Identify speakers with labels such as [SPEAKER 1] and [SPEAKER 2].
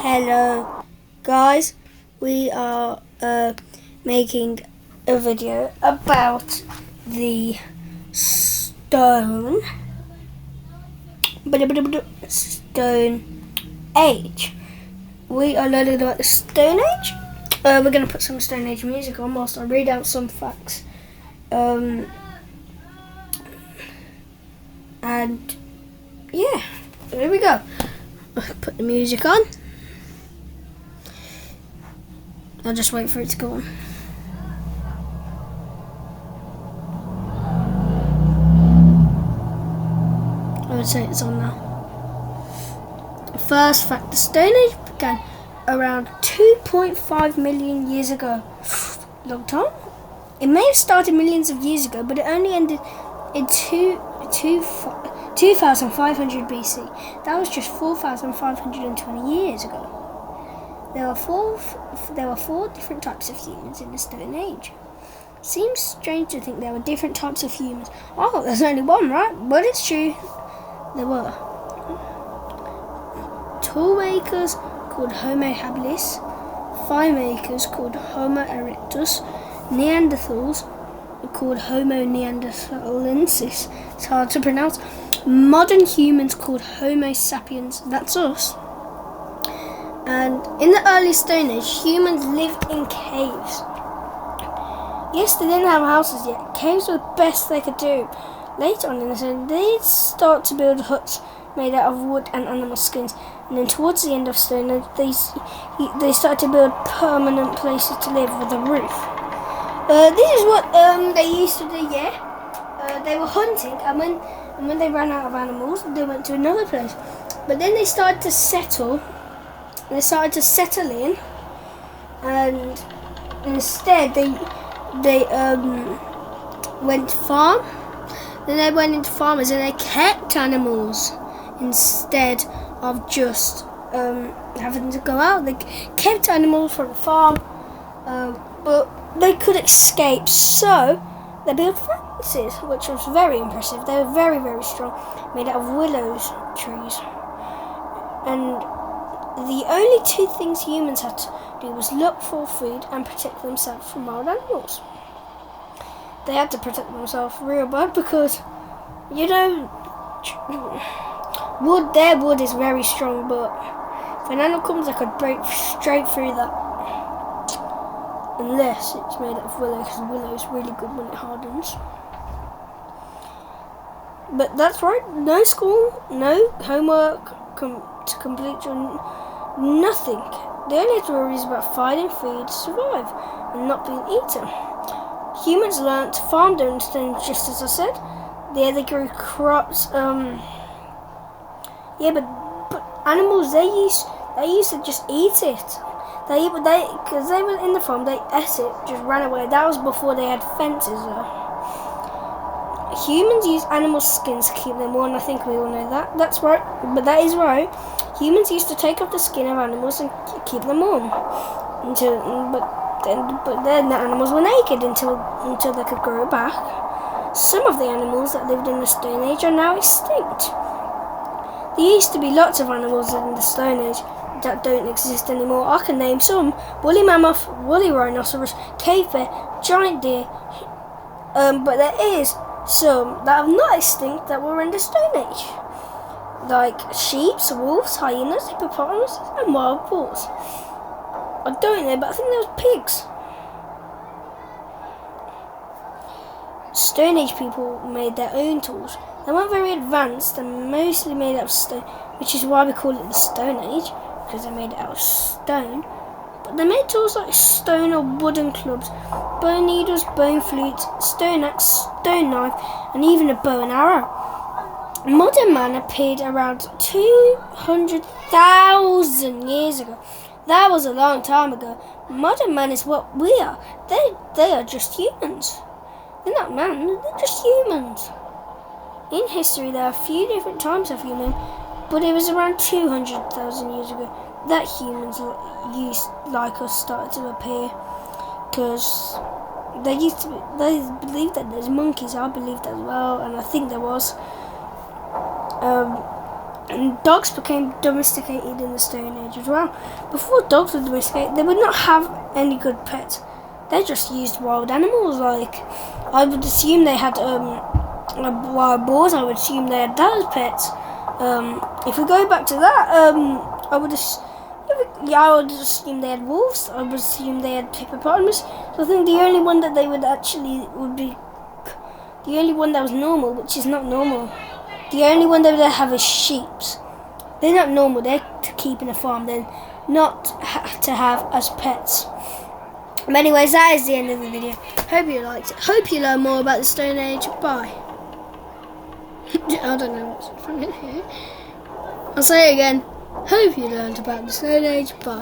[SPEAKER 1] Hello guys, we are making a video about the Stone Age. We are learning about the Stone Age. We're going to put some Stone Age music on whilst I read out some facts. And yeah, here we go. Put the music on. I'll just wait for it to go on. I would say it's on now. First fact, the Stone Age began around 2.5 million years ago. Long time? It may have started millions of years ago, but it only ended in 2500 BC. That was just 4,520 years ago. There were four different types of humans in the Stone Age. Seems strange to think there were different types of humans. Oh, there's only one, right? But it's true. There were tool makers called Homo habilis, fire makers called Homo erectus, Neanderthals called Homo neanderthalensis. It's hard to pronounce. Modern humans called Homo sapiens. That's us. And in the early Stone Age, humans lived in caves. Yes, they didn't have houses yet. Caves were the best they could do. Later on in the Stone Age, they'd start to build huts made out of wood and animal skins. And then towards the end of Stone Age, they started to build permanent places to live with a roof. This is what they used to do, yeah. They were hunting, and when they ran out of animals, they went to another place. But then they started to settle. They started to settle in, and instead they went to farm. Then they went into farmers, and they kept animals instead of just having to go out. They kept animals from the farm, but they could escape, so they built fences, which was very impressive. They were very, very strong, made out of willows trees. And the only two things humans had to do was look for food and protect themselves from wild animals. They had to protect themselves real bad because, their wood is very strong, but if an animal comes, they could break straight through that. Unless it's made out of willow, because willow is really good when it hardens. But that's right, no school, no homework to complete, nothing. The only worry is about finding food to survive and not being eaten. Humans learned to farm their own things, just as I said. Yeah, they grew crops. But animals, they used to just eat it. Because they were in the farm, they ate it, just ran away. That was before they had fences. Humans use animal skins to keep them warm. I think we all know that. That's right, but that is right. Humans used to take off the skin of animals and keep them warm. But then the animals were naked until they could grow back. Some of the animals that lived in the Stone Age are now extinct. There used to be lots of animals in the Stone Age that don't exist anymore. I can name some: woolly mammoth, woolly rhinoceros, cave bear, giant deer. But there is some that are not extinct that were in the Stone Age, like sheep, wolves, hyenas, hippopotamus, and wild boars. I don't know, but I think there was pigs. Stone Age people made their own tools. They weren't very advanced and mostly made out of stone, which is why we call it the Stone Age, because they made it out of stone. But they made tools like stone or wooden clubs, bone needles, bone flutes, stone axe, stone knife, and even a bow and arrow. Modern man appeared around 200,000 years ago. That was a long time ago. Modern man is what we are. They are just humans. They're not man, they're just humans. In history, there are a few different types of human, but it was around 200,000 years ago that humans like us started to appear. Because they believed that there's monkeys. I believed that as well, and I think there was. And dogs became domesticated in the Stone Age as well. Before dogs were domesticated, they would not have any good pets. They just used wild animals. Like, I would assume they had wild boars. I would assume they had that as pets. If we go back to that, I would assume they had wolves. I would assume they had hippopotamus. So I think the only one that they would be the only one that was normal, which is not normal. The only one that they have is sheep. They're not normal. They're to keep in a farm. They're not to have as pets. But anyways, that is the end of the video. Hope you liked it. Hope you learn more about the Stone Age. Bye. I don't know what's from it here. I'll say it again. Hope you learned about the Stone Age. Bye.